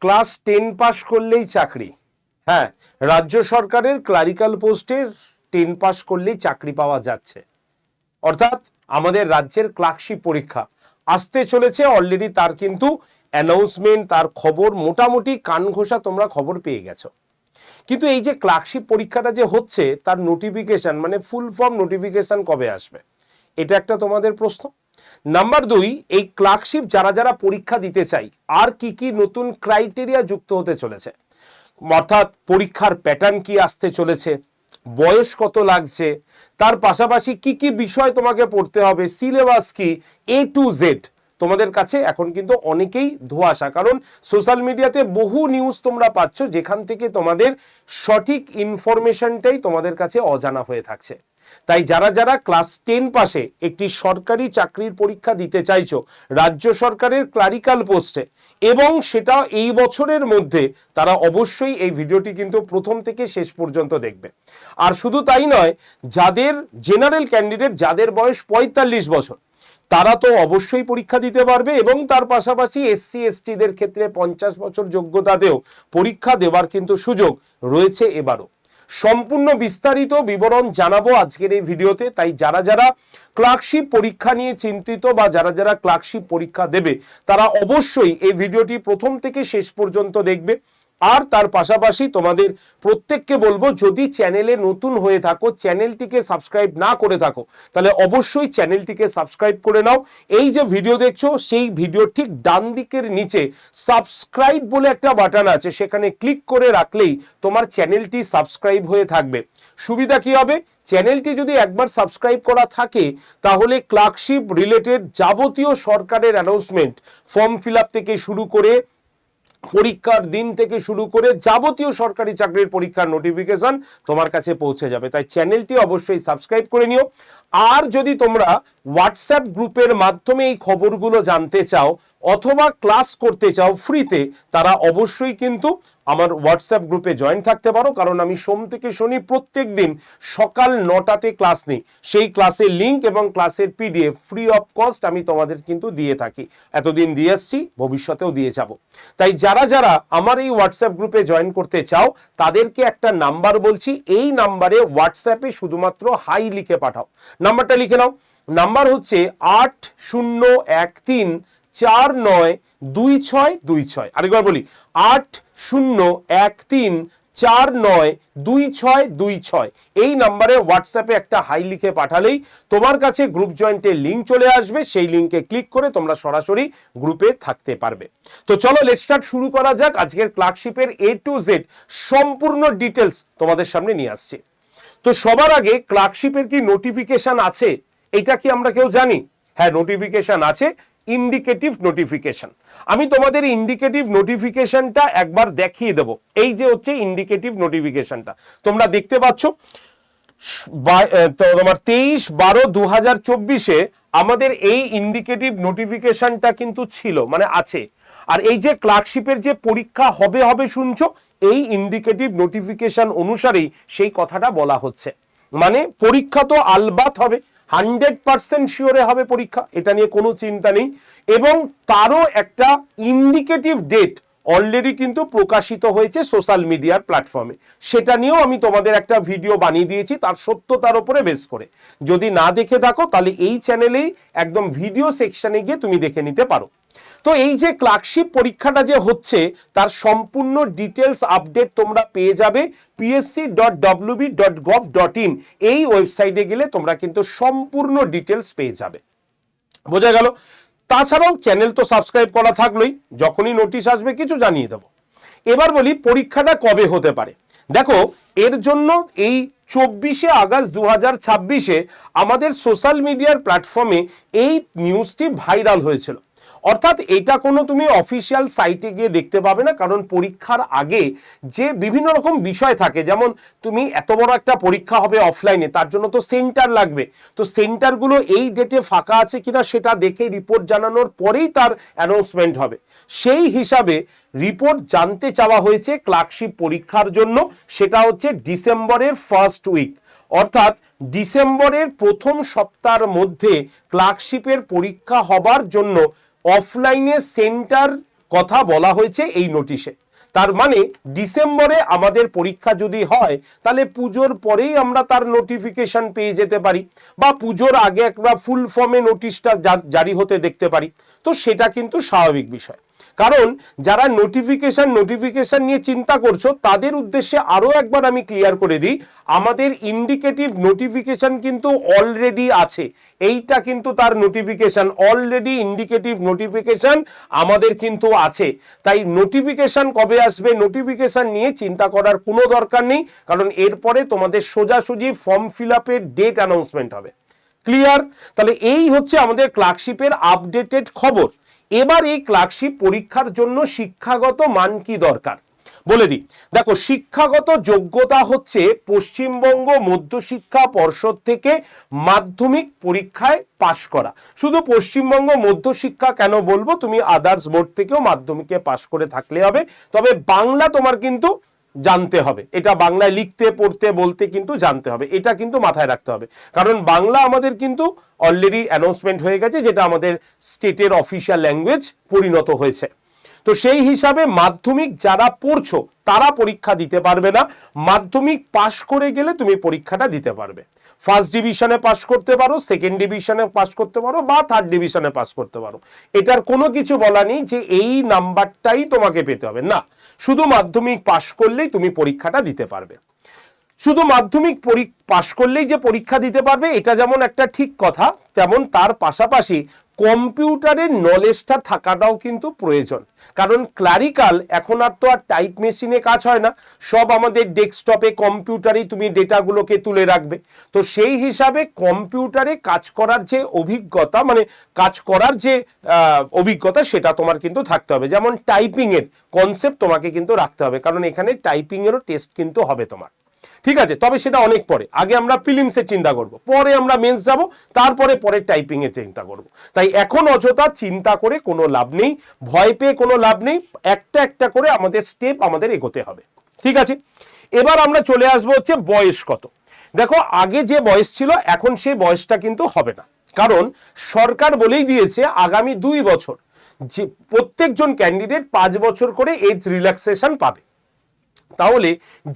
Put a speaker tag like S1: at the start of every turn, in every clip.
S1: Class 10 pass করলেই চাকরি। হ্যাঁ, রাজ্য সরকারের ক্লারিক্যাল পোস্টে 10 পাস করলেই চাকরি পাওয়া যাচ্ছে। অর্থাৎ আমাদের রাজ্যের ক্লার্কশিপ পরীক্ষা আসতে চলেছে অলরেডি, তার কিন্তু অ্যানাউন্সমেন্ট, তার খবর মোটামুটি কান ঘোষা তোমরা খবর পেয়ে গেছো। কিন্তু এই যে ক্লার্কশিপ পরীক্ষাটা যে হচ্ছে তার নোটিফিকেশন মানে ফুল ফর্ম নোটিফিকেশন কবে আসবে, এটা একটা তোমাদের প্রশ্ন। নাম্বার 2, এই ক্লার্কশিপ যারা যারা পরীক্ষা দিতে চাই আর কি কি নতুন ক্রাইটেরিয়া যুক্ত হতে চলেছে, অর্থাৎ পরীক্ষার প্যাটার্ন কি আসতে চলেছে, বয়স কত লাগছে, তার পাশাপাশি কি কি বিষয় তোমাকে পড়তে হবে, সিলেবাস কি, A to Z তোমাদের কাছে এখন কিন্তু অনেকেই ধোঁয়াশা। কারণ সোশ্যাল মিডিয়াতে বহু নিউজ তোমরা পাচ্ছ যেখান থেকে তোমাদের সঠিক ইনফরমেশনটাই তোমাদের কাছে অজানা হয়ে থাকছে। তাই যারা যারা ক্লাস 10 পাশে একটি সরকারি চাকরির পরীক্ষা দিতে চাইছো রাজ্য সরকারের ক্লারিক্যাল পোস্টে, এবং সেটা এই বছরের মধ্যে, তারা অবশ্যই এই ভিডিওটি কিন্তু প্রথম থেকে শেষ পর্যন্ত দেখবে। আর শুধু তাই নয়, যাদের জেনারেল ক্যান্ডিডেট, যাদের বয়স 45 বছর, তারা তো অবশ্যই পরীক্ষা দিতে পারবে, এবং তার পাশাপাশি SC STদের ক্ষেত্রে 50 বছর যোগ্যতাতেও পরীক্ষা দেওয়ার কিন্তু সুযোগ রয়েছে এবারও। সম্পূর্ণ বিস্তারিত বিবরণ জানাবো আজকের এই ভিডিওতে। তাই যারা যারা ক্লার্কশিপ পরীক্ষা নিয়ে চিন্তিত বা যারা যারা ক্লার্কশিপ পরীক্ষা দেবে, তারা অবশ্যই এই ভিডিওটি প্রথম থেকে শেষ পর্যন্ত দেখবে। আর তার পাশাপাশি তোমাদের প্রত্যেককে বলবো, যদি চ্যানেলে নতুন হয়ে থাকো, চ্যানেলটিকে সাবস্ক্রাইব না করে থাকো, তাহলে অবশ্যই চ্যানেলটিকে সাবস্ক্রাইব করে নাও। এই যে ভিডিও দেখছো, সেই ভিডিও ঠিক ডান দিকের নিচে সাবস্ক্রাইব বলে একটা বাটন আছে, সেখানে ক্লিক করে রাখলেই তোমার চ্যানেলটি সাবস্ক্রাইব হয়ে থাকবে। সুবিধা কি হবে, চ্যানেলটি যদি একবার সাবস্ক্রাইব করা থাকে, তাহলে ক্লার্কশিপ রিলেটেড যাবতীয় সরকারের অ্যানাউন্সমেন্ট, ফর্ম ফিল আপ থেকে শুরু করে পরীক্ষার দিন থেকে শুরু করে যাবতীয় সরকারি চাকরির পরীক্ষার নোটিফিকেশন তোমার কাছে পৌঁছে যাবে। তাই চ্যানেলটি অবশ্যই সাবস্ক্রাইব করে নিও। আর যদি তোমরা হোয়াটসঅ্যাপ গ্রুপের মাধ্যমে এই খবরগুলো জানতে চাও অথবা ক্লাস করতে চাও ফ্রিতে, তারা অবশ্যই কিন্তু আমার হোয়াটসঅ্যাপ গ্রুপে জয়েন থাকতে পারো। কারণ আমি সোম থেকে শনি প্রত্যেক দিন সকাল 9টাতে ক্লাস নিই। সেই ক্লাসের লিঙ্ক এবং ক্লাসের PDF ফ্রি অফ কস্ট আমি তোমাদের কিন্তু দিয়ে থাকি, এতদিন দিয়ে আসছি, ভবিষ্যতেও দিয়ে যাব। তাই যারা যারা আমার এই হোয়াটসঅ্যাপ গ্রুপে জয়েন করতে চাও, তাদেরকে একটা নাম্বার বলছি, এই নাম্বারে হোয়াটসঅ্যাপে শুধুমাত্র হাই লিখে পাঠাও। নাম্বারটা লিখে নাও, নাম্বার হচ্ছে 8013492626। আরেকবার বলি, 8013492626। এই নাম্বারে হোয়াটসঅ্যাপে একটা হাই লিখে পাঠালেই তোমার কাছে গ্রুপ জয়েন্টের লিঙ্ক চলে আসবে। সেই লিঙ্কে ক্লিক করে তোমরা সরাসরি গ্রুপে থাকতে পারবে। তো চলো লেটস স্টার্ট, শুরু করা যাক। আজকের ক্লার্কশিপের A to Z সম্পূর্ণ ডিটেলস তোমাদের সামনে নিয়ে আসছি। তো সবার আগে, ক্লার্কশিপের কি নোটিফিকেশন আছে, এটা কি আমরা কেউ জানি? হ্যাঁ, নোটিফিকেশন আছে, ইন্ডিকেটিভ নোটিফিকেশন। আমি তোমাদের ইন্ডিকেটিভ নোটিফিকেশনটা একবার দেখিয়ে দেব। এই যে হচ্ছে ইন্ডিকেটিভ নোটিফিকেশনটা, তোমরা দেখতে পাচ্ছ। তোমার 23/12/2024 আমাদের এই ইন্ডিকেটিভ নোটিফিকেশনটা কিন্তু ছিল, মানে আছে। আর এই যে ক্লার্কশিপের যে পরীক্ষা হবে হবে শুনছো, এই ইন্ডিকেটিভ নোটিফিকেশন অনুসারেই সেই কথাটা বলা হচ্ছে। মানে পরীক্ষা তো আলবাত হবে, 100% শিওরে হবে পরীক্ষা, এটা নিয়ে কোনো চিন্তা নেই। এবং তারও একটা ইন্ডিকেটিভ ডেট অলরেডি কিন্তু প্রকাশিত হয়েছে সোশ্যাল মিডিয়ার প্ল্যাটফর্মে। সেটা নিয়েও আমি তোমাদের একটা ভিডিও বানিয়ে দিয়েছি তার সত্যতার উপরে বেস করে। যদি না দেখে থাকো, তাহলে এই চ্যানেলেই একদম ভিডিও সেকশনে গিয়ে তুমি দেখে নিতে পারো। তো এই যে ক্লার্কশিপ পরীক্ষাটা যে হচ্ছে, তার সম্পূর্ণ ডিটেলস আপডেট তোমরা পেয়ে যাবে psc.wb.gov.in এই ওয়েবসাইটে গেলে তোমরা কিন্তু সম্পূর্ণ ডিটেলস পেয়ে যাবে। বোঝা গেল? তাছাড়াও চ্যানেল তো সাবস্ক্রাইব করা থাকলোই, যখনই নোটিশ আসবে কিছু জানিয়ে দেবো। এবার বলি পরীক্ষাটা কবে হতে পারে। দেখো, এর জন্য এই 24শে আগস্ট 2026 আমাদের সোশ্যাল মিডিয়ার প্ল্যাটফর্মে এই নিউজটি ভাইরাল হয়েছিল। অর্থাৎ এটা কোনো তুমি অফিসিয়াল সাইটে গিয়ে দেখতে পাবে না, কারণ পরীক্ষার আগে যে বিভিন্ন রকম বিষয় থাকে, যেমন তুমি এত বড় একটা পরীক্ষা হবে অফলাইনে, তার জন্য তো সেন্টার লাগবে। তো সেন্টারগুলো এই ডেটে ফাঁকা আছে কিনা সেটা দেখে রিপোর্ট জানানোর পরেই তার অ্যানাউন্সমেন্ট হবে। সেই হিসাবে রিপোর্ট জানতে চাওয়া হয়েছে ক্লার্কশিপ পরীক্ষার জন্য, সেটা হচ্ছে ডিসেম্বরের ফার্স্ট উইক। অর্থাৎ ডিসেম্বরের প্রথম সপ্তাহের মধ্যে ক্লার্কশিপের পরীক্ষা হবার জন্য অফলাইনে সেন্টার কথা বলা হয়েছে এই নোটিশে। তার মানে ডিসেম্বরে আমাদের পরীক্ষা যদি হয় তাহলে পুজোর পরেই আমরা তার নোটিফিকেশন পেয়ে যেতে পারি, বা পুজোর আগে একটা ফুল ফর্মে নোটিশটা জারি হতে দেখতে পারি। তো সেটা কিন্তু স্বাভাবিক বিষয়। কারণ যারা নোটিফিকেশন নিয়ে চিন্তা করছো তাদের উদ্দেশ্যে আরো একবার আমি ক্লিয়ার করে দিই, আমাদের ইন্ডিকেটিভ নোটিফিকেশন কিন্তু অলরেডি আছে। এইটা কিন্তু তার নোটিফিকেশন, অলরেডি ইন্ডিকেটিভ নোটিফিকেশন আমাদের কিন্তু আছে। তাই নোটিফিকেশন কবে আসবে, নোটিফিকেশন নিয়ে চিন্তা করার কোনো দরকার নেই, কারণ এরপরে তোমাদের সোজাসুজি ফর্ম ফিল আপের ডেট অ্যানাউন্সমেন্ট হবে। ক্লিয়ার? তাহলে এই হচ্ছে আমাদের ক্লার্কশিপের আপডেটেড খবর। এবার এই ক্লার্কশিপ পরীক্ষার জন্য শিক্ষাগত মান কি দরকার বলে দিই। দেখো, শিক্ষাগত যোগ্যতা হচ্ছে পশ্চিমবঙ্গ মধ্যশিক্ষা পর্ষদ থেকে মাধ্যমিক পরীক্ষায় পাশ করা। শুধু পশ্চিমবঙ্গ মধ্যশিক্ষা কেন বলবো, তুমি আদার্স বোর্ড থেকেও মাধ্যমিকে পাশ করে থাকলে হবে। তবে বাংলা তোমার কিন্তু জানতে হবে, এটা বাংলায় লিখতে পড়তে বলতে কিন্তু জানতে হবে, এটা কিন্তু মাথায় রাখতে হবে। কারণ বাংলা আমাদের কিন্তু অলরেডি অ্যানাউন্সমেন্ট হয়ে গেছে, যেটা আমাদের স্টেটের অফিসিয়াল ল্যাঙ্গুয়েজ পরিণত হয়েছে। তো সেই হিসাবে মাধ্যমিক যারা পড়ছো তারা পরীক্ষা দিতে পারবে না, মাধ্যমিক পাশ করে গেলে তুমি পরীক্ষাটা দিতে পারবে। ফার্স্ট ডিভিশনে পাস করতে পারো, সেকেন্ড ডিভিশনে পাস করতে পারো, বা থার্ড ডিভিশনে পাস করতে পারো। এটার কোনো কিছু বলা নেই যে এই নাম্বারটাই তোমাকে পেতে হবে, না, শুধু মাধ্যমিক পাস করলেই তুমি পরীক্ষাটা দিতে পারবে। শুধু মাধ্যমিক পাশ করলেই যে পরীক্ষা দিতে পারবে এটা যেমন একটা ঠিক কথা, তেমন তার পাশাপাশি কম্পিউটারের নলেজটা থাকাটাও কিন্তু প্রয়োজন। কারণ ক্লারিক্যাল এখন আর তো আর টাইপ মেশিনে কাজ হয় না, সব আমাদের ডেস্কটপে কম্পিউটারেই তুমি ডেটাগুলোকে তুলে রাখবে। তো সেই হিসাবে কম্পিউটারে কাজ করার যে অভিজ্ঞতা, মানে কাজ করার যে অভিজ্ঞতা, সেটা তোমার কিন্তু থাকতে হবে। যেমন টাইপিংয়ের কনসেপ্ট তোমাকে কিন্তু রাখতে হবে, কারণ এখানে টাইপিংয়েরও টেস্ট কিন্তু হবে তোমার। ঠিক আছে, তবে সেটা অনেক পরে, আগে আমরা প্রিলিমসে চিন্তা করব, পরে আমরা মেন্স যাব, তারপরে টাইপিং এ চিন্তা করব। তাই এখন অযথা চিন্তা করে কোনো লাভ নেই, ভয় পেয়ে কোনো লাভ নেই, একটা একটা করে আমাদের স্টেপ আমাদের এগোতে হবে। ঠিক আছে, এবার আমরা চলে আসবো হচ্ছে বয়স কত। দেখো, আগে যে বয়স ছিল এখন সেই বয়সটা কিন্তু হবে না, কারণ সরকার বলেই দিয়েছে আগামী 2 বছর যে প্রত্যেকজন ক্যান্ডিডেট 5 বছর করে এজ রিল্যাক্সেশন পাবে। তাহলে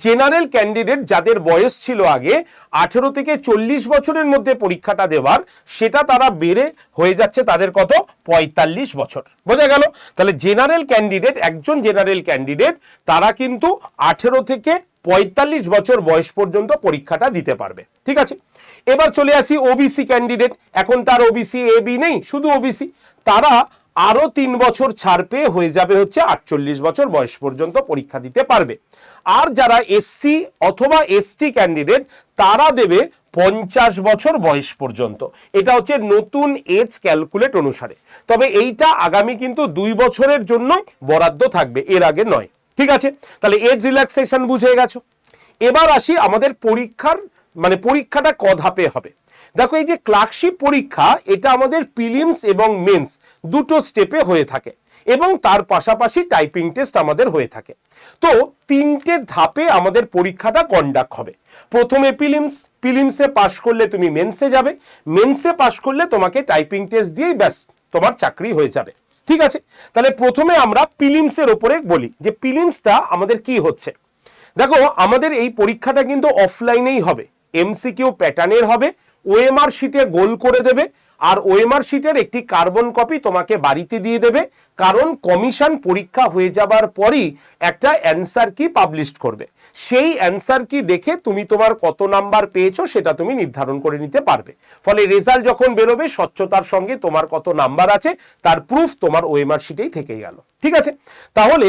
S1: জেনারেল ক্যান্ডিডেট যাদের বয়স ছিল আগে 18 থেকে 40 বছরের মধ্যে পরীক্ষাটা দেওয়ার, সেটা তারা বেড়ে হয়ে যাচ্ছে তাদের কত, 45 বছর। বোঝা গেল? তাহলে জেনারেল ক্যান্ডিডেট, একজন জেনারেল ক্যান্ডিডেট তারা কিন্তু 18 থেকে 45 বছর বয়স পর্যন্ত পরীক্ষাটা দিতে পারবে। ঠিক আছে, এবার চলে আসি ওবিসি ক্যান্ডিডেট। এখন তার ওবিসি এ বি নেই, শুধু ওবিসি, তারা আরো 3 বছর ছাড় পেয়ে হয়ে যাবে হচ্ছে 48 বছর বয়স পর্যন্ত পরীক্ষা দিতে পারবে। আর যারা এসসি অথবা এসটি ক্যান্ডিডেট তারা দেবে 50 বছর বয়স পর্যন্ত। এটা হচ্ছে নতুন এজ ক্যালকুলেট অনুসারে। তবে এইটা আগামী কিন্তু 2 বছরের জন্যই বরাদ্দ থাকবে, এর আগে নয়। ঠিক আছে, তাহলে এজ রিল্যাক্সেশন বুঝে গেছো। এবার আসি আমাদের পরীক্ষাটা ক ধাপে হবে। দেখো, এই যে ক্লার্কশিপ পরীক্ষা, এটা আমাদের প্রিলিমস এবং মেন্স দুটো স্টেপে হয়ে থাকে, এবং তার পাশাপাশি টাইপিং টেস্ট আমাদের হয়ে থাকে। তো 3টে ধাপে আমাদের পরীক্ষাটা কন্ডাক্ট হবে। প্রথমে প্রিলিমসে পাশ করলে তুমি মেন্সে যাবে, মেন্সে পাশ করলে তোমাকে টাইপিং টেস্ট দিয়েই ব্যাস তোমার চাকরি হয়ে যাবে। ঠিক আছে, তাহলে প্রথমে আমরা প্রিলিমসের ওপরে বলি যে প্রিলিমসটা আমাদের কি হচ্ছে। দেখো, আমাদের এই পরীক্ষাটা কিন্তু অফলাইনেই হবে, এমসিকিউ প্যাটার্নের হবে, ওএমআর শিটে গোল করে দেবে, আর ওএমআর শিটের একটি কার্বন কপি তোমাকে বাড়িতে দিয়ে দেবে। কারণ কমিশন পরীক্ষা হয়ে যাবার পরই একটা অ্যান্সার কি পাবলিশ করবে, সেই অ্যান্সার কি দেখে তুমি তোমার কত নাম্বার পেয়েছো সেটা তুমি নির্ধারণ করে নিতে পারবে। ফলে রেজাল্ট যখন বেরোবে, স্বচ্ছতার সঙ্গে তোমার কত নাম্বার আছে তার প্রুফ তোমার ওএমআর শিটেই থেকে গেল। ঠিক আছে, তাহলে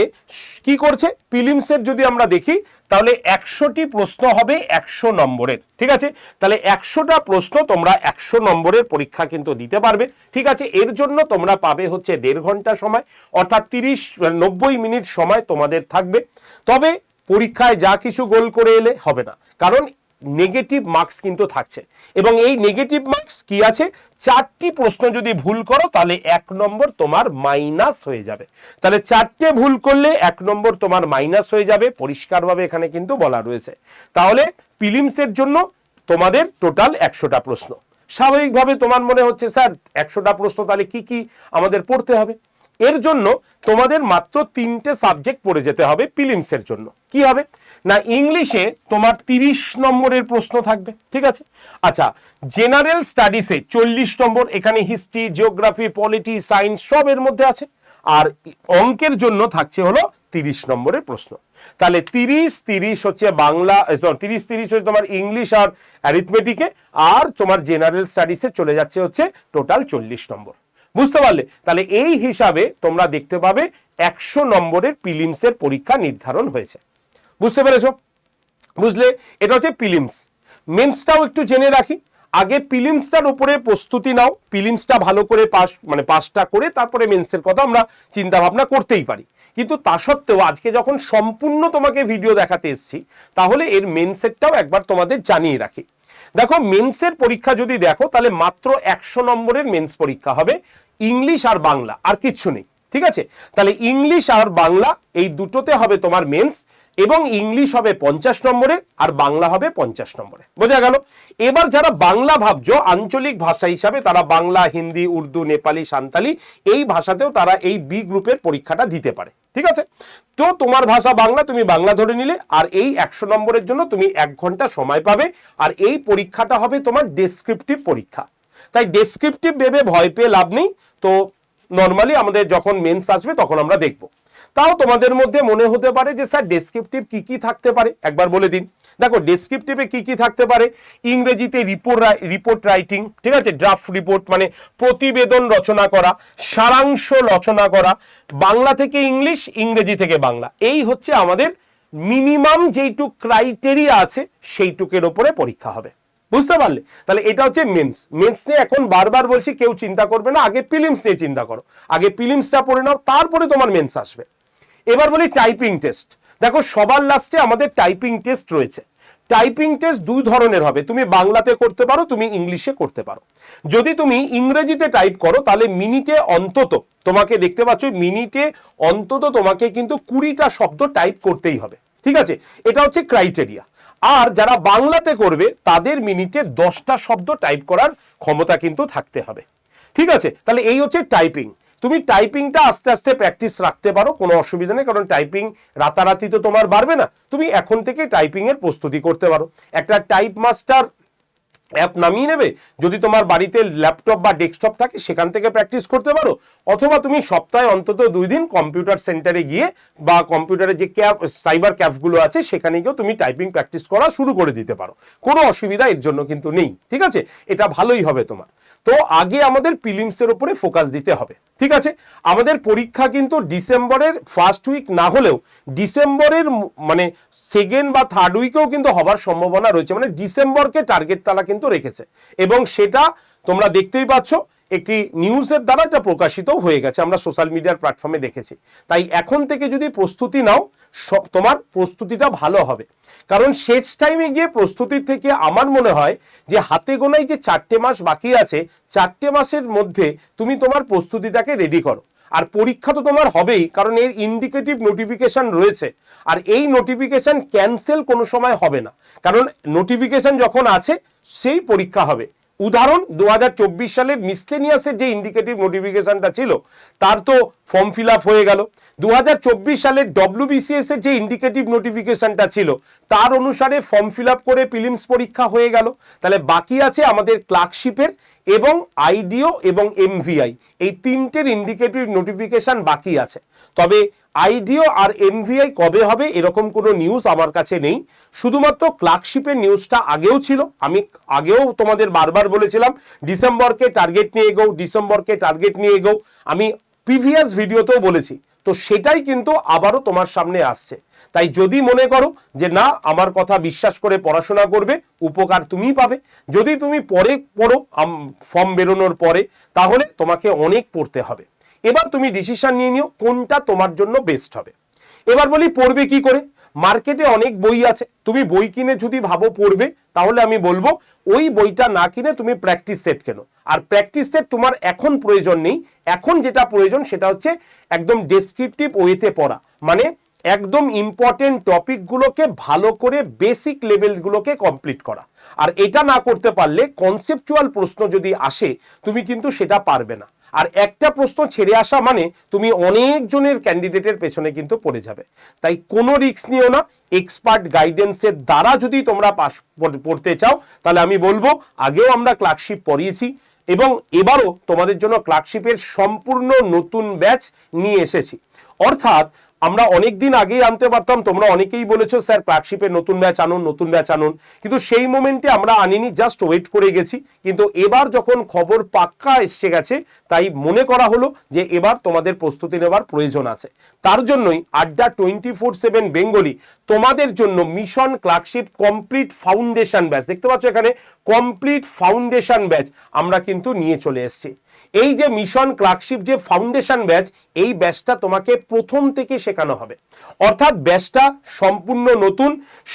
S1: কি করছে প্রিলিমসের যদি আমরা দেখি, তাহলে 100টি প্রশ্ন হবে 100 নম্বরের। ঠিক আছে, তাহলে 100টা প্রশ্ন তোমরা 100 নম্বরের পরীক্ষা কিন্তু দিতে পারবে। ঠিক আছে, এর জন্য তোমরা পাবে হচ্ছে 1.5 ঘন্টা সময়, অর্থাৎ 90 মিনিট সময় তোমাদের থাকবে। তবে পরীক্ষায় যা কিছু গোল করে এলে হবে না, কারণ নেগেটিভ মার্কস কিন্তু থাকছে, এবং এই নেগেটিভ মার্কস কি আছে, 4টি প্রশ্ন যদি ভুল করো তাহলে 1 নম্বর তোমার মাইনাস হয়ে যাবে। তাহলে 4টে ভুল করলে 1 নম্বর তোমার মাইনাস হয়ে যাবে, পরিষ্কারভাবে এখানে কিন্তু বলা রয়েছে। তাহলে প্রিলিমসের জন্য তোমাদের টোটাল 100টা প্রশ্ন। স্বাভাবিকভাবে তোমার মনে হচ্ছে স্যার 100টা প্রশ্ন, তাহলে কি কি আমাদের পড়তে হবে। এর জন্য তোমাদের মাত্র 3টে সাবজেক্ট পড়ে যেতে হবে প্রিলিমসের জন্য। কি হবে না, ইংলিশে তোমার 30 নম্বরের প্রশ্ন থাকবে, ঠিক আছে। আচ্ছা, জেনারেল স্টাডিজে 40 নম্বর, এখানে হিস্ট্রি, জিওগ্রাফি, পলিটি, সায়েন্স সব এর মধ্যে আছে। আর অঙ্কের জন্য থাকছে হলো 30 নম্বরের প্রশ্ন। তাহলে 30 হচ্ছে বাংলা, 30 হচ্ছে তোমার ইংলিশ আর অ্যারিথমেটিকে, আর তোমার জেনারেল স্টাডিজে চলে যাচ্ছে হচ্ছে টোটাল 40 নম্বর। বুঝতে পারলে? তাহলে এই হিসাবে তোমরা দেখতে পাবে 100 নম্বরের প্রিলিমসের পরীক্ষা নির্ধারণ হয়েছে। বুঝতে পেরেছো? বুঝলে? এটা হচ্ছে প্রিলিমস। মেন্সটাও একটু জেনে রাখি। আগে প্রিলিমসটার উপরে প্রস্তুতি নাও, প্রিলিমসটা ভালো করে পাসটা করে তারপরে মেন্সের কথা আমরা চিন্তা ভাবনা করতেই পারি। কিন্তু তা সত্ত্বেও আজকে যখন সম্পূর্ণ তোমাকে ভিডিও দেখাতে এসেছি, তাহলে এর মেন্সেরটাও একবার তোমাদের জানিয়ে রাখি। দেখো, মেন্সের পরীক্ষা যদি দেখো তাহলে মাত্র 100 নম্বরের মেন্স পরীক্ষা হবে, ইংলিশ আর বাংলা, আর কিচ্ছু নেই, ঠিক আছে। তাহলে ইংলিশ আর বাংলা এই দুটোতে হবে তোমার মেন্স, এবং ইংলিশ হবে 50 নম্বরের আর বাংলা হবে 50 নম্বরে। বোঝা গেল? এবার যারা বাংলা ভাবছো আঞ্চলিক ভাষা হিসাবে, তারা বাংলা, হিন্দি, উর্দু, নেপালি, সাঁওতালি এই ভাষাতেও তারা এই বি গ্রুপের পরীক্ষাটা দিতে পারে, ঠিক আছে। তো তোমার ভাষা বাংলা, তুমি বাংলা ধরে নিলে, আর এই 100 নম্বরের জন্য তুমি 1 ঘন্টা সময় পাবে। আর এই পরীক্ষাটা হবে তোমার ডেসক্রিপটিভ পরীক্ষা। তাই ডেসক্রিপটিভ ভেবে ভয় পেয়ে লাভ নেই। তো নর্মালি আমাদের যখন মেন্স আসবে তখন আমরা দেখব। তাও তোমাদের মধ্যে মনে হতে পারে যে স্যার ডেসক্রিপটিভ কি কি থাকতে পারে, একবার বলে দিন। দেখো, ডেসক্রিপটিভে কি কি থাকতে পারে, ইংরেজিতে রিপোর্ট রাইটিং, ঠিক আছে, ড্রাফট রিপোর্ট মানে প্রতিবেদন রচনা করা, সারাংশ রচনা করা, বাংলা থেকে ইংলিশ, ইংরেজি থেকে বাংলা, এই হচ্ছে আমাদের মিনিমাম যেইটুক ক্রাইটেরিয়া আছে সেইটুকের ওপরে পরীক্ষা হবে। বুঝতে পারলে? তাহলে এটা হচ্ছে মেন্স। মেন্স নিয়ে এখন বারবার বলছি কেউ চিন্তা করবে না, আগে প্রিলিমস নিয়ে চিন্তা করো, আগে প্রিলিমসটা পড়ে নাও, তারপরে তোমার মেন্স আসবে। এবার বলি টাইপিং টেস্ট। দেখো, সবার লাস্টে আমাদের টাইপিং টেস্ট রয়েছে। টাইপিং টেস্ট 2 ধরনের হবে, তুমি বাংলাতে করতে পারো, তুমি ইংলিশে করতে পারো। যদি তুমি ইংরেজিতে টাইপ করো তাহলে মিনিটে অন্তত, তোমাকে দেখতে পাচ্ছ মিনিটে অন্তত তোমাকে কিন্তু 20টা শব্দ টাইপ করতেই হবে, ঠিক আছে। এটা হচ্ছে ক্রাইটেরিয়া। আর যারা বাংলাতে করবে তাদের মিনিটে 10টা শব্দ টাইপ করার ক্ষমতা কিন্তু থাকতে হবে, ঠিক আছে। তাহলে এই হচ্ছে টাইপিং। তুমি টাইপিংটা আস্তে আস্তে প্র্যাকটিস রাখতে পারো, কোনো অসুবিধা নেই, কারণ টাইপিং রাতারাতি তো তোমার বাড়বে না। তুমি এখন থেকে টাইপিং এর প্রস্তুতি করতে পারো। একটা টাইপ মাস্টার অ্যাপ নামিয়ে নেবে, যদি তোমার বাড়িতে ল্যাপটপ বা ডেস্কটপ থাকে সেখান থেকে প্র্যাকটিস করতে পারো, অথবা তুমি সপ্তাহে অন্তত 2 দিন কম্পিউটার সেন্টারে গিয়ে বা কম্পিউটারে যে সাইবার ক্যাফগুলো আছে সেখানে গিয়েও তুমি টাইপিং প্র্যাকটিস করা শুরু করে দিতে পারো। কোনো অসুবিধা এর জন্য কিন্তু নেই, ঠিক আছে। এটা ভালোই হবে তোমার। তো আগে আমাদের প্রিলিমসের উপরে ফোকাস দিতে হবে, ঠিক আছে। আমাদের পরীক্ষা কিন্তু ডিসেম্বরের ফার্স্ট উইক না হলেও ডিসেম্বরের মানে 2nd বা 3rd উইকেও কিন্তু হবার সম্ভাবনা রয়েছে। মানে ডিসেম্বরকে টার্গেট তারা কিন্তু রেখেছে, এবং সেটা তোমরা দেখতেই পাচ্ছ একটি নিউজের দ্বারা এটা প্রকাশিত হয়ে গেছে, আমরা সোশ্যাল মিডিয়ার প্ল্যাটফর্মে দেখেছি। তাই এখন থেকে যদি প্রস্তুতি নাও, তোমার প্রস্তুতিটা ভালো হবে। কারণ শেষ টাইমে গিয়ে প্রস্তুতির থেকে আমার মনে হয় যে হাতে গোনায় যে 4টে মাস বাকি আছে, 4টে মাসের মধ্যে তুমি তোমার প্রস্তুতিটাকে রেডি করো। আর পরীক্ষা তো তোমার হবেই, কারণ এর ইন্ডিকেটিভ নোটিফিকেশন রয়েছে, আর এই নোটিফিকেশন ক্যান্সেল কোনো সময় হবে না, কারণ নোটিফিকেশন যখন আছে সেই পরীক্ষা হবে। উদাহরণ, 2024 সালের মিসলেনিয়াসের যে ইন্ডিকেটিভ নোটিফিকেশনটা ছিল তার তো ফর্ম ফিল আপ হয়ে গেল। 2024 সালের WBCS এর যে ইন্ডিকেটিভ নোটিফিকেশনটা ছিল তার অনুসারে ফর্ম ফিল আপ করে প্রিলিমস পরীক্ষা হয়ে গেল। তাহলে বাকি আছে আমাদের ক্লার্কশিপের এবং আইডিও এবং MVI, এই 3টের ইন্ডিকেটিভ নোটিফিকেশন বাকি আছে। তবে আইডিও আর MVI কবে হবে এরকম কোনো নিউজ আমার কাছে নেই। শুধুমাত্র ক্লার্কশিপের নিউজটা আগেও ছিল, আমি আগেও তোমাদের বারবার বলেছিলাম ডিসেম্বরকে টার্গেট নিয়ে এগোও, ডিসেম্বরকে টার্গেট নিয়ে এগোও, আমি প্রিভিয়াস ভিডিওতেও বলেছি। তো সেটাই কিন্তু আবারও তোমার সামনে আসছে। তাই যদি মনে করো যে না, আমার কথা বিশ্বাস করে পড়াশোনা করবে, উপকার তুমিই পাবে। যদি তুমি পরে পড়ো ফর্ম বেরোনোর পরে, তাহলে তোমাকে অনেক পড়তে হবে। এবার তুমি ডিসিশন নিয়ে নিও কোনটা তোমার জন্য বেস্ট হবে। এবার বলি পড়বে কি করে। মার্কেটে অনেক বই আছে, তুমি বই কিনে যদি ভাবো পড়বে, তাহলে আমি বলবো ওই বইটা না কিনে তুমি প্র্যাকটিস সেট কেনো। আর প্র্যাকটিস সেট তোমার এখন প্রয়োজন নেই, এখন যেটা প্রয়োজন সেটা হচ্ছে একদম ডেসক্রিপটিভ ওয়েতে পড়া, মানে একদম ইম্পর্টেন্ট টপিকগুলোকে ভালো করে বেসিক লেভেলগুলোকে কমপ্লিট করা। আর এটা না করতে পারলে কনসেপচুয়াল প্রশ্ন যদি আসে তুমি কিন্তু সেটা পারবে না। আর একটা প্রশ্ন ছেড়ে আসা মানে তুমি অনেকজনের ক্যান্ডিডেটের পেছনে কিন্তু পড়ে যাবে। তাই কোনো রিস্ক নিও না, এক্সপার্ট গাইডেন্সের দ্বারা যদি তোমরা পাস পড়তে চাও তাহলে আমি বলবো, আগেও আমরা ক্লার্কশিপ পড়িয়েছি এবং এবারও তোমাদের জন্য ক্লার্কশিপের সম্পূর্ণ নতুন ব্যাচ নিয়ে এসেছি। অর্থাৎ আমরা অনেক দিন আগেই আনতে পারতাম, তোমরা অনেকেই বলেছো স্যার ক্লার্কশিপের নতুন ব্যাচ আনুন, নতুন ব্যাচ আনুন, কিন্তু সেই মোমেন্টে আমরা আনিনি, জাস্ট ওয়েট করে গেছি। কিন্তু এবার যখন খবর পাক্কা এসে গেছে তাই মনে করা হলো যে এবার তোমাদের প্রস্তুতি নেওয়ার প্রয়োজন আছে। তার জন্যই আড্ডা 24/7 বেঙ্গলি তোমাদের জন্য mission clerkship complete foundation batch, দেখতে পাচ্ছ এখানে কমপ্লিট ফাউন্ডেশন ব্যাচ আমরা কিন্তু নিয়ে চলে এসেছি। এই যে মিশন ক্লার্কশিপ যে ফাউন্ডেশন ব্যাচ, এই ব্যাচটা তোমাকে প্রথম থেকে শেখানো হবে। অর্থাৎ ব্যাচটা সম্পূর্ণ নতুন।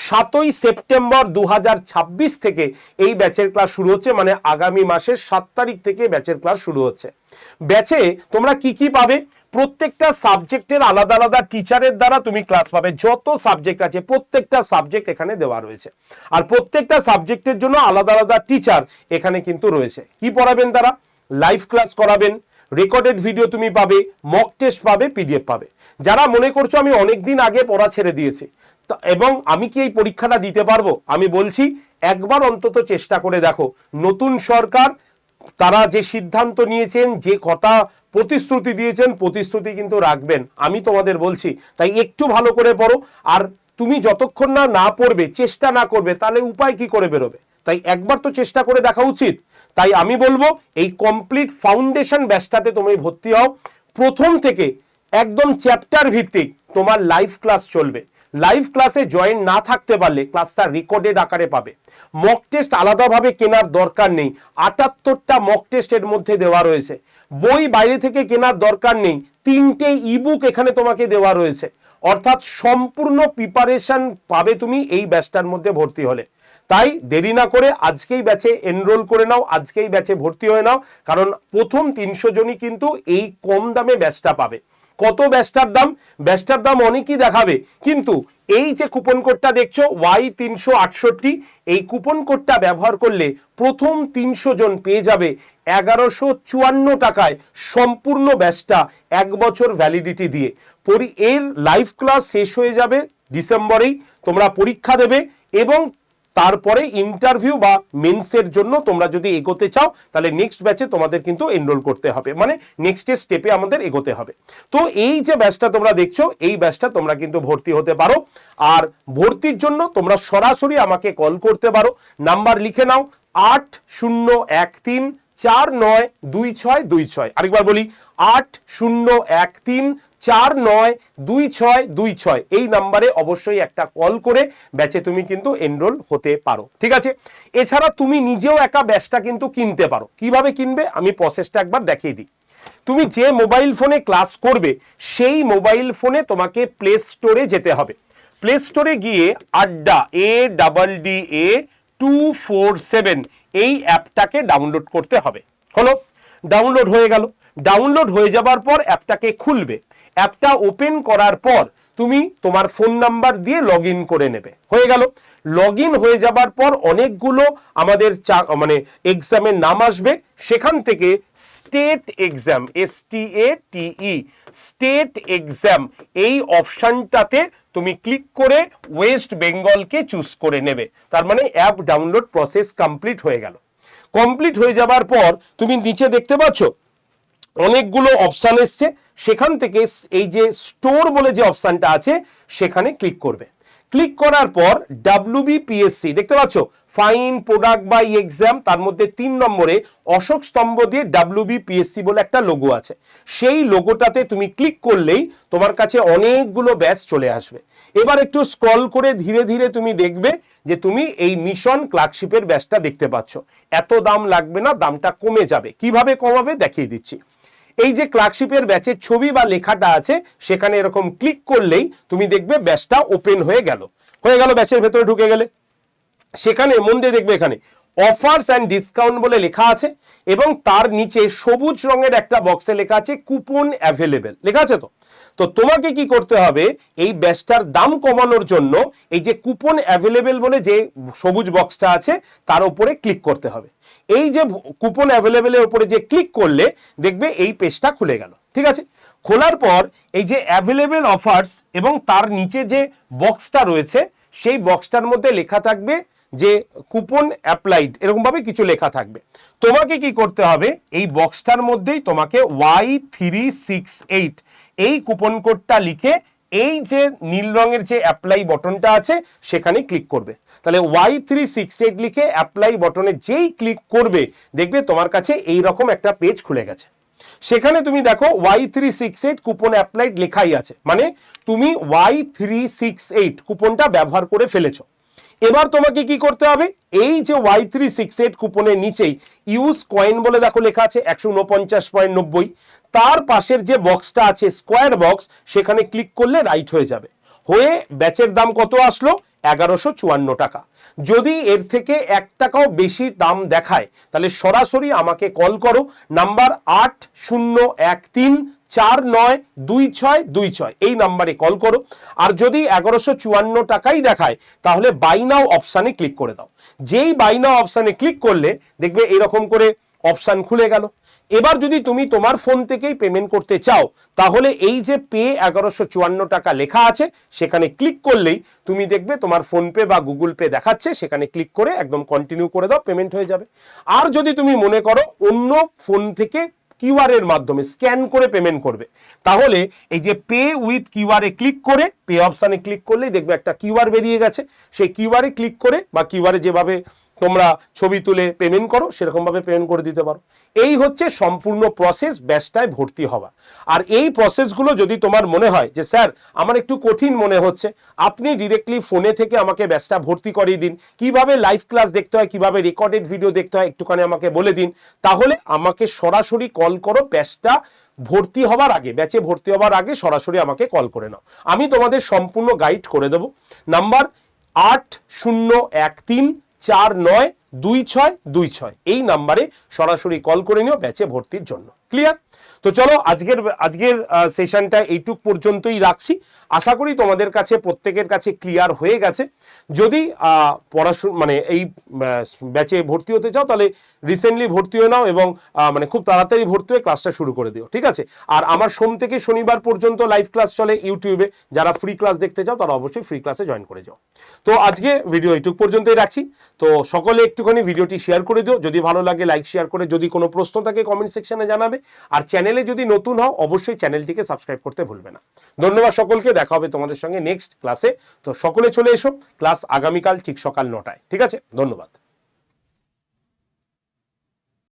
S1: 7ই সেপ্টেম্বর 2026 থেকে এই ব্যাচের ক্লাস শুরু হচ্ছে, মানে আগামী মাসের 7 তারিখ থেকে ব্যাচের ক্লাস শুরু হচ্ছে। ব্যাচে তোমরা কি কি পাবে? প্রত্যেকটা সাবজেক্টের আলাদা আলাদা টিচারের দ্বারা তুমি ক্লাস পাবে। যত সাবজেক্ট আছে প্রত্যেকটা সাবজেক্ট এখানে দেওয়া রয়েছে, আর প্রত্যেকটা সাবজেক্টের জন্য আলাদা আলাদা টিচার এখানে কিন্তু রয়েছে। কি পড়াবেন তারা? লাইভ ক্লাস করাবেন, রেকর্ডেড ভিডিও তুমি পাবে, মক টেস্ট পাবে, পিডিএফ পাবে। যারা মনে করছো আমি অনেক দিন আগে পড়া ছেড়ে দিয়েছি এবং আমি কি এই পরীক্ষাটা দিতে পারবো, আমি বলছি একবার অন্তত চেষ্টা করে দেখো। নতুন সরকার, তারা যে সিদ্ধান্ত নিয়েছেন, যে কথা প্রতিশ্রুতি দিয়েছেন, প্রতিশ্রুতি কিন্তু রাখবেন, আমি তোমাদের বলছি। তাই একটু ভালো করে পড়ো। আর তুমি যতক্ষণ না পড়বে, চেষ্টা না করবে, তাহলে উপায় কি করে বেরোবে? তাই একবার তো চেষ্টা করে দেখা উচিত। তাই আমি বলবো এই কমপ্লিট ফাউন্ডেশন ব্যাচটাতে তুমি ভর্তি হও। প্রথম থেকে একদম চ্যাপ্টার ভিত্তিক তোমার লাইভ ক্লাস চলবে। লাইভ ক্লাসে জয়েন না থাকতে পারলে ক্লাসটা রেকর্ডেড আকারে পাবে। মক টেস্ট আলাদাভাবে কেনার দরকার নেই, 78টা মক টেস্ট এর মধ্যে দেওয়া রয়েছে। বই বাইরে থেকে কেনার দরকার নেই, 3টে ইবুক এখানে তোমাকে দেওয়া রয়েছে। অর্থাৎ সম্পূর্ণ প্রিপারেশন পাবে তুমি এই ব্যাচটার মধ্যে ভর্তি হলে। তাই দেরি না করে আজকেই ব্যাচে এনরোল করে নাও, আজকেই ব্যাচে ভর্তি হয়ে নাও, কারণ প্রথম 300 জনই কিন্তু এই কম দামে ব্যাচটা পাবে। কত ব্যাচটার দাম? ব্যাচটার দাম অনেকই দেখাবে, কিন্তু এই যে কুপন কোডটা দেখছো Y368, এই কুপন কোডটা ব্যবহার করলে প্রথম 300 জন পেয়ে যাবে 1154 টাকায় সম্পূর্ণ ব্যাচটা 1 বছর ভ্যালিডিটি দিয়ে। এর লাইভ ক্লাস শেষ হয়ে যাবে ডিসেম্বরেই, তোমরা পরীক্ষা দেবে এবং তারপরে ইন্টারভিউ বা মেন্সের জন্য তোমরা যদি এগোতে চাও তাহলে নেক্সট ব্যাচে তোমাদের কিন্তু এনরোল করতে হবে, মানে নেক্সট স্টেপে আমাদের এগোতে হবে। তো এই যে ব্যাচটা তোমরা দেখছো, এই ব্যাচটা তোমরা কিন্তু ভর্তি হতে পারো। আর ভর্তির জন্য তোমরা সরাসরি আমাকে কল করতে পারো। নাম্বার লিখে নাও 8013492626। আরেকবার বলি 8013492626। এই নাম্বারে অবশ্যই একটা কল করে ব্যাচে তুমি কিন্তু এনরোল হতে পারো, ঠিক আছে? এছাড়া তুমি নিজেও একা ব্যাচটা কিন্তু কিনতে পারো। কিভাবে কিনবে আমি প্রসেসটা একবার দেখিয়ে দিই। তুমি যে মোবাইল ফোনে ক্লাস করবে সেই মোবাইল ফোনে তোমাকে প্লে স্টোরে যেতে হবে। প্লে স্টোরে গিয়ে আড্ডা ADDA247 এই অ্যাপটাকে ডাউনলোড করতে হবে। হলো, ডাউনলোড হয়ে গেল। ডাউনলোড হয়ে যাবার পর অ্যাপটাকে খুলবে। অ্যাপটা ওপেন করার পর তুমি তোমার ফোন নাম্বার দিয়ে লগ ইন করে নেবে। হয়ে গেল। লগ ইন হয়ে যাবার পর অনেকগুলো আমাদের মানে এক্সামের নাম আসবে। সেখান থেকে state exam, STATE, state exam এই অপশানটাতে তুমি ক্লিক করে ওয়েস্ট বেঙ্গলকে চুজ করে নেবে। তার মানে অ্যাপ ডাউনলোড প্রসেস কমপ্লিট হয়ে গেল। কমপ্লিট হয়ে যাবার পর তুমি নিচে দেখতে পাচ্ছ অনেকগুলো অপশান এসছে। সেখান থেকে এই যে স্টোর বলে যে অপশানটা আছে সেখানে ক্লিক করবে। ক্লিক করার পর WBPSC দেখতে পাচ্ছ, ফাইন প্রোডাক্ট বাই এক্সাম, তার মধ্যে 3 নম্বরে অশোক স্তম্ভ দিয়ে WBPSC বলে একটা লোগো আছে। সেই লোগোটাতে তুমি ক্লিক করলেই তোমার কাছে অনেকগুলো ব্যাচ চলে আসবে। এবার একটু স্ক্রল করে ধীরে ধীরে তুমি দেখবে যে তুমি এই মিশন ক্লার্কশিপের ব্যাচটা দেখতে পাচ্ছ। এত দাম লাগবে না, দামটা কমে যাবে। কিভাবে কমাবে দেখিয়ে দিচ্ছি। এই যে ক্লার্কশিপের ব্যাচের ছবি বা লেখাটা আছে সেখানে এরকম ক্লিক করলেই তুমি দেখবে ব্যাচটা ওপেন হয়ে গেল। ব্যাচের ভেতরে ঢুকে গেলে সেখানে মন দিয়ে দেখবে এখানে অফার্স অ্যান্ড ডিসকাউন্ট বলে লেখা আছে এবং তার নিচে সবুজ রঙের একটা বক্সে লেখা আছে কুপন অ্যাভেলেবেল লেখা আছে। তো তো তোমাকে কি করতে হবে, এই ব্যাচটার দাম কমানোর জন্য এই যে কুপন অ্যাভেলেবেল বলে যে সবুজ বক্সটা আছে তার উপরে ক্লিক করতে হবে। এই যে কুপন অ্যাভেলেবেলের উপরে যে ক্লিক করলে দেখবে এই পেজটা খুলে গেল। ঠিক আছে, খোলার পর এই যে অ্যাভেলেবেল অফার্স এবং তার নিচে যে বক্সটা রয়েছে সেই বক্সটার মধ্যে লেখা থাকবে যে কুপন অ্যাপ্লাইড, এরকম ভাবে কিছু লেখা থাকবে। তোমাকে কি করতে হবে, এই বক্সটার মধ্যেই তোমাকে Y368 এই কুপন কোডটা লিখে এই যে নীল রঙের যে অ্যাপ্লাই বটনটা আছে সেখানে ক্লিক করবে। তাহলে Y368 লিখে অ্যাপ্লাই বটনে যেই ক্লিক করবে দেখবে তোমার কাছে এই রকম একটা পেজ খুলে গেছে। সেখানে তুমি দেখো Y368 কুপন অ্যাপ্লাইড লেখাই আছে, মানে তুমি Y368 কুপনটা ব্যবহার করে ফেলেছো। এবার তোমাকে কি করতে হবে, এই যে Y368 কুপনের নিচেই ইউজ কয়েন বলে দেখো লেখা আছে 149.90, তার পাশের যে বক্সটা আছে স্কোয়ার বক্স সেখানে ক্লিক করলে রাইট হয়ে যাবে। হয়ে ব্যাচের দাম কত আসলো, 1154 টাকা। যদি এর থেকে 1 টাকাও বেশি দাম দেখায় তাহলে সরাসরি আমাকে কল করো, নাম্বার 8013492626 এই নাম্বারে কল করো। আর যদি 1154 টাকাই দেখায় তাহলে বাই নাও অপশানে ক্লিক করে দাও। যেই বাই নাও অপশানে ক্লিক করলে দেখবে এরকম করে অপশান খুলে গেল। এবার যদি তুমি তোমার ফোন থেকেই পেমেন্ট করতে চাও তাহলে এই যে পে 1154 টাকা লেখা আছে সেখানে ক্লিক করলেই তুমি দেখবে তোমার ফোনপে বা গুগল পে দেখাচ্ছে, সেখানে ক্লিক করে একদম কন্টিনিউ করে দাও, পেমেন্ট হয়ে যাবে। আর যদি তুমি মনে করো অন্য ফোন থেকে কিউআর এর মাধ্যমে স্ক্যান করে পেমেন্ট করবে তাহলে এই যে pay with QR A click করে পে অপশানে ক্লিক করলেই দেখবে একটা কিউআর বেরিয়ে গেছে। সেই কিউআর এ ক্লিক করে বা কিউআর এ যেভাবে তোমরা ছবি তুলে পেমেন্ট করো সেরকম ভাবে পেমেন্ট করে দিতে পারো। এই হচ্ছে সম্পূর্ণ প্রসেস ব্যাচটায় ভর্তি হওয়া। আর এই প্রসেসগুলো যদি তোমার মনে হয় যে স্যার আমার একটু কঠিন মনে হচ্ছে, আপনি ডিরেক্টলি ফোনে থেকে আমাকে ব্যাচটা ভর্তি করিয়ে দিন, কিভাবে লাইভ ক্লাস দেখতে হয়, কিভাবে রেকর্ডেড ভিডিও দেখতে হয় একটুখানি আমাকে বলে দিন, তাহলে আমাকে সরাসরি কল করো। ব্যাচটা ভর্তি হওয়ার আগে, ব্যাচে ভর্তি হওয়ার আগে সরাসরি আমাকে কল করে নাও, আমি তোমাদের সম্পূর্ণ গাইড করে দেবো। নাম্বার 8013492626 এই নাম্বারে সরাসরি কল করে নিও ব্যাচে ভর্তির জন্য। ক্লিয়ার? তো চলো আজকের সেশনটা এইটুক পর্যন্তই রাখছি। আশা করি তোমাদের কাছে প্রত্যেকের কাছে ক্লিয়ার হয়ে গেছে। যদি পড়াশোনা মানে এই ব্যাচে ভর্তি হতে চাও তাহলে রিসেন্টলি ভর্তি হয়ে নাও এবং মানে খুব তাড়াতাড়ি ভর্তি হয়ে ক্লাসটা শুরু করে দিও। ঠিক আছে? আর আমার সোম থেকে শনিবার পর্যন্ত লাইভ ক্লাস চলে ইউটিউবে, যারা ফ্রি ক্লাস দেখতে চাও তারা অবশ্যই ফ্রি ক্লাসে জয়েন করে যাও। তো আজকে ভিডিও এইটুক পর্যন্তই রাখছি। তো সকলে একটুখানি ভিডিওটি শেয়ার করে দিও, যদি ভালো লাগে লাইক শেয়ার করে, যদি কোনো প্রশ্ন থাকে কমেন্ট সেকশনে জানাবে। আর চ্যানেলে যদি নতুন হও অবশ্যই চ্যানেলটিকে সাবস্ক্রাইব করতে ভুলবে না। ধন্যবাদ সকলকে, দেখা হবে তোমাদের সঙ্গে নেক্সট ক্লাসে। তো সকলে চলে এসো, ক্লাস আগামীকাল ঠিক সকাল 9টায়। ঠিক আছে? ধন্যবাদ।